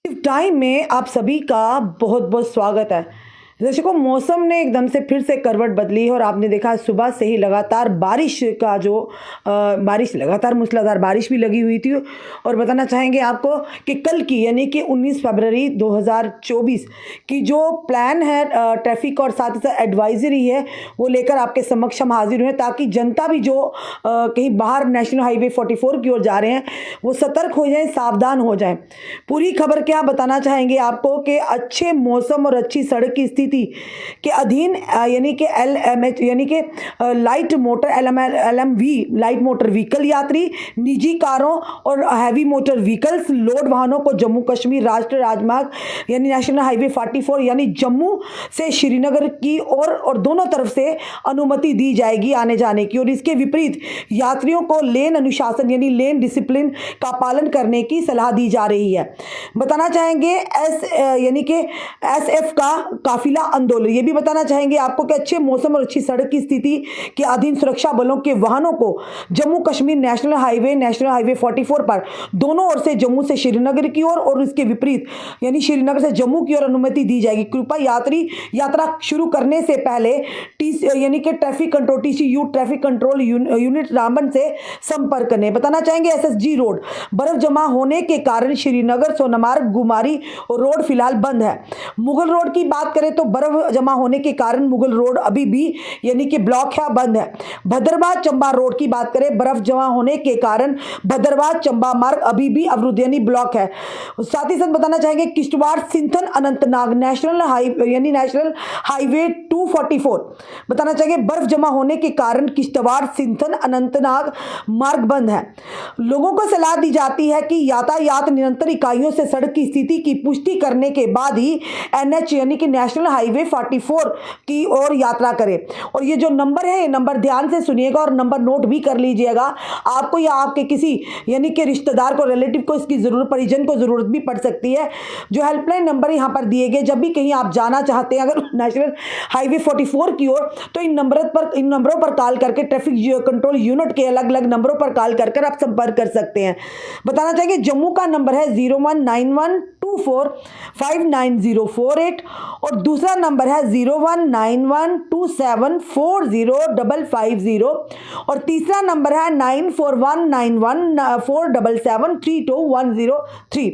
Time में आप सभी का बहुत बहुत स्वागत है। दर्शकों, मौसम ने एकदम से फिर से करवट बदली है और आपने देखा सुबह से ही लगातार बारिश का जो बारिश लगातार मूसलाधार बारिश भी लगी हुई थी। और बताना चाहेंगे आपको कि कल की यानी कि 19 फरवरी 2024 की जो प्लान है ट्रैफिक और साथ ही साथ एडवाइजरी है वो लेकर आपके समक्ष हम हाजिर हुए, ताकि जनता भी जो कहीं बाहर नेशनल हाईवे 44 की ओर जा रहे हैं वो सतर्क हो जाएं, सावधान हो जाएं। पूरी खबर क्या बताना चाहेंगे आपको कि अच्छे मौसम और अच्छी सड़क की स्थिति के अधीन यानी कि LMH यानी कि light motor LMV light motor vehicle यात्री, निजी कारों और हैवी मोटर व्हीकल्स, लोड वाहनों को जम्मू कश्मीर राष्ट्रीय राजमार्ग यानी नेशनल हाईवे 44 यानी जम्मू से श्रीनगर की और दोनों तरफ से अनुमति दी जाएगी आने जाने की। और इसके विपरीत यात्रियों को लेन अनुशासन यानी लेन डिसिप्लिन का पालन करने की सलाह दी जा रही है। बताना चाहेंगे यानी कि SF का काफिला आंदोलन, ये भी बताना चाहेंगे आपको कि अच्छे मौसम और अच्छी सड़क की स्थिति के अधीन सुरक्षा बलों के वाहनों को जम्मू कश्मीर नेशनल हाईवे 44 पर दोनों ओर से जम्मू से श्रीनगर की ओर और इसके विपरीत यानी श्रीनगर से जम्मू की ओर अनुमति दी जाएगी। कृपया यात्री यात्रा शुरू करने से पहले यानी कि traffic control TCU traffic control unit Ramban से संपर्क करें। बताना चाहेंगे SSG रोड बर्फ जमा होने के कारण श्रीनगर सोनमार्ग गुमारी रोड फिलहाल बंद है। मुगल रोड की बात करें तो बर्फ जमा होने के कारण मुगल रोड अभी भी यानी कि ब्लॉक है, बंद है। भद्रवाह चंबा रोड की बात करें, बर्फ जमा होने के कारण भद्रवाह चंबा मार्ग अभी भी अवरुद्ध यानी ब्लॉक है। साथ ही साथ बताना चाहेंगे किश्तवाड़ सिंथन अनंतनाग नेशनल हाईवे 244 बताना चाहेंगे बर्फ जमा होने के कारण किश्तवाड़ सिंथन अनंतनाग मार्ग बंद है। लोगों को सलाह दी जाती है कि यातायात नियंत्रण इकाइयों से सड़क की स्थिति की पुष्टि करने के बाद ही NH यानी कि नेशनल हाईवे 44 की ओर यात्रा करें। और ये जो नंबर है, ये नंबर ध्यान से सुनिएगा और नंबर नोट भी कर लीजिएगा। आपको या आपके किसी यानी कि रिश्तेदार को, रिलेटिव को इसकी जरूरत, परिजन को जरूरत भी पड़ सकती है। जो हेल्पलाइन नंबर यहाँ पर दिए गए, जब भी कहीं आप जाना चाहते हैं अगर नेशनल हाईवे 44 की ओर, तो इन नंबरों पर कॉल करके ट्रैफिक कंट्रोल यूनिट के अलग अलग नंबरों पर कॉल कर आप संपर्क कर सकते हैं। बताना चाहिए जम्मू का नंबर है 019124594048 और दूसरा नंबर है 019127405550 और तीसरा नंबर है 9419147732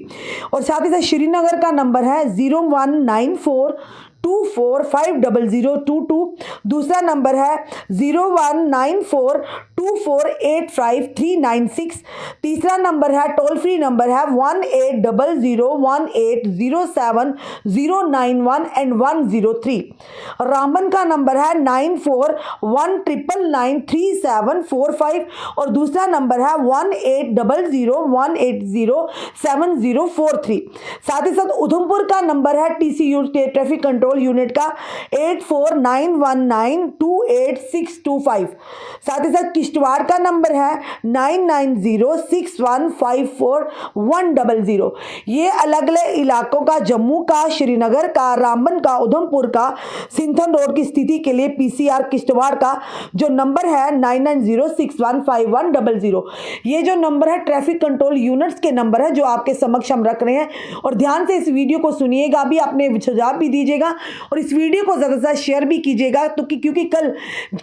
और साथ ही साथ श्रीनगर का नंबर है 019424500022। दूसरा नंबर है 019424853996। तीसरा नंबर है टोल फ्री नंबर है 180018070991 एंड 103। रामबन का नंबर है 9419993745 और दूसरा नंबर है 180018074043। साथ ही साथ उधमपुर का नंबर है TCU ट्रैफिक कंट्रोल यूनिट का 8491928625। साथ ही साथ किश्तवाड़ का नंबर है 9906154100। ये अलग अलग इलाकों का, जम्मू का, श्रीनगर का, रामबन का, उधमपुर का, सिंथन रोड की स्थिति के लिए PCR किश्तवाड़ का जो नंबर है 9906155100। ये जो नंबर है ट्रैफिक कंट्रोल यूनिट्स के नंबर है जो आपके समक्ष हम रख रहे हैं। और ध्यान से इस वीडियो को सुनिएगा भी, अपने सुझाव भी दीजिएगा और इस वीडियो को ज़्यादा से ज़्यादा शेयर भी कीजिएगा। तो क्योंकि कल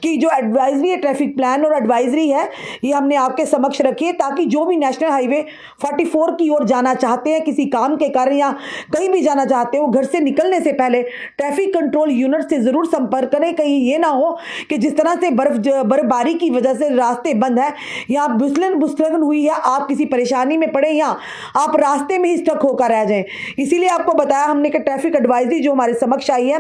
की जो एडवाइजरी है, ट्रैफिक प्लान और एडवाइजरी है, ये हमने आपके समक्ष रखी है, ताकि जो भी नेशनल हाईवे 44 की ओर जाना चाहते हैं किसी काम के कारण या कहीं भी जाना चाहते हैं, वो घर से निकलने से पहले ट्रैफिक कंट्रोल यूनिट से ज़रूर संपर्क करें। कहीं ये ना हो कि जिस तरह से बर्फबारी की वजह से रास्ते बंद है या भूस्खलन हुई है, आप किसी परेशानी में पड़े या आप रास्ते में ही स्टक होकर रह जाएं। इसीलिए आपको बताया हमने कि ट्रैफिक एडवाइजरी जो हमारे समक्ष आई है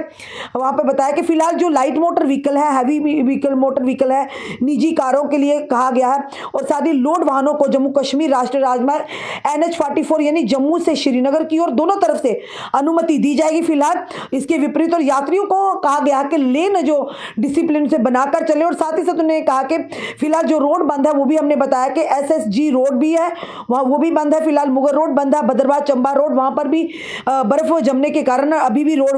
वहां पर बताया कि फिलहाल जो लाइट मोटर व्हीकल है, हैवी मोटर व्हीकल है, निजी कारों के लिए कहा गया है और साथ ही लोड वाहनों को जम्मू कश्मीर राष्ट्रीय राजमार्ग NH 44 यानी जम्मू से श्रीनगर की ओर दोनों तरफ से अनुमति दी जाएगी फिलहाल। इसके विपरीत और यात्रियों को कहा गया कि लेन जो डिसिप्लिन से बनाकर चले और साथ ही साथ उन्होंने कहा कि फिलहाल जो रोड बंद है वो भी हमने बताया कि SSG रोड भी है वहाँ, वो भी बंद है फिलहाल। मुगल रोड बंद है, भद्रवाह चंबा रोड वहां पर भी बर्फ जमने के कारण अभी भी रोड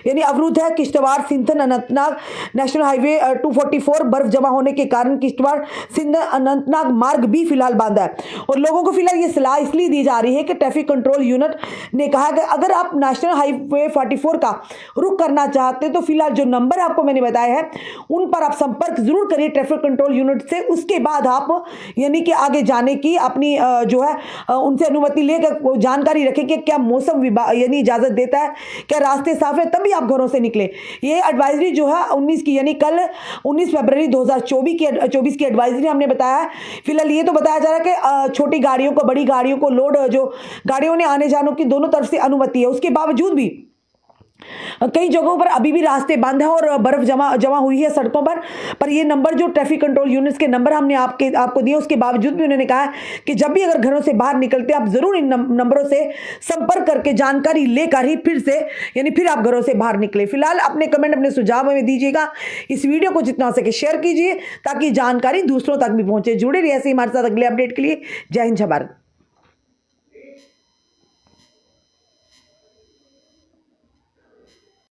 यानी अवरुद्ध है। किश्तवाड़ सिंधन अनंतनाग नेशनल हाईवे 244 बर्फ जमा होने के कारण किश्तवाड़ सिंधन अनंतनाग मार्ग भी फिलहाल बंद है। और लोगों को फिलहाल ये सलाह इसलिए दी जा रही है कि ट्रैफिक कंट्रोल यूनिट ने कहा कि अगर आप नेशनल हाईवे 44 का रुख करना चाहते हैं तो फिलहाल जो नंबर आपको मैंने बताया है उन पर आप संपर्क जरूर करिए ट्रैफिक कंट्रोल यूनिट से। उसके बाद आप यानी कि आगे जाने की अपनी जो है उनसे अनुमति लेकर जानकारी रखें कि क्या मौसम विभाग यानी इजाजत देता है, क्या रास्ते साफ है, तभी आप घरों से निकले। ये एडवाइजरी जो है 19 की यानी कल 19 फरवरी 2024 की एडवाइजरी हमने बताया है। फिलहाल ये तो बताया जा रहा है कि छोटी गाड़ियों को बड़ी गाड़ियों को लोड जो गाड़ियों ने आने जाने की दोनों तरफ से अनुमति है, उसके बावजूद भी कई जगहों पर अभी भी रास्ते बंद हैं और बर्फ जमा हुई है सड़कों पर ये नंबर जो ट्रैफिक कंट्रोल यूनिट्स के नंबर हमने आपको दिए उसके बावजूद भी उन्होंने कहा कि जब भी अगर घरों से बाहर निकलते आप जरूर इन नंबरों से संपर्क करके जानकारी लेकर ही फिर आप घरों से बाहर निकले। फिलहाल अपने कमेंट अपने सुझाव हमें दीजिएगा। इस वीडियो को जितना हो सके शेयर कीजिए ताकि जानकारी दूसरों तक भी पहुंचे। जुड़े रहिए ऐसे ही हमारे साथ अगले अपडेट के लिए। जय हिंद, जय भारत।